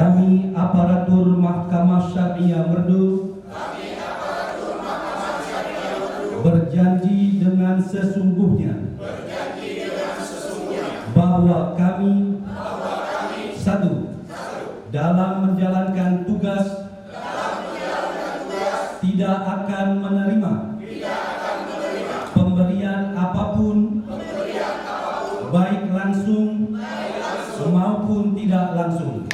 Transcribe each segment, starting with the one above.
Kami aparatur Mahkamah Syariah Merdu berjanji dengan sesungguhnya bahwa kami satu, dalam menjalankan tugas tidak akan menerima pemberian apapun baik langsung maupun tidak langsung.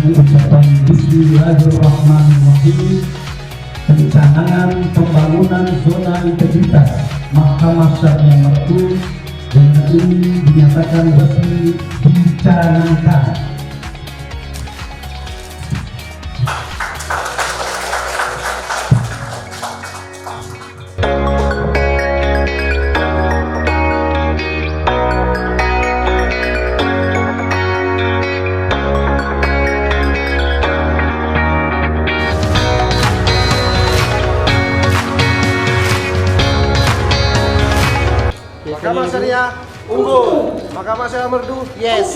Ucapan Bismillahirrahmanirrahim, pencanangan pembangunan zona integritas Mahkamah Syariah Merdu dengan ini dinyatakan resmi dicanangkan. Mahkamah Syariah unggul, Mahkamah Syariah Merdu yes.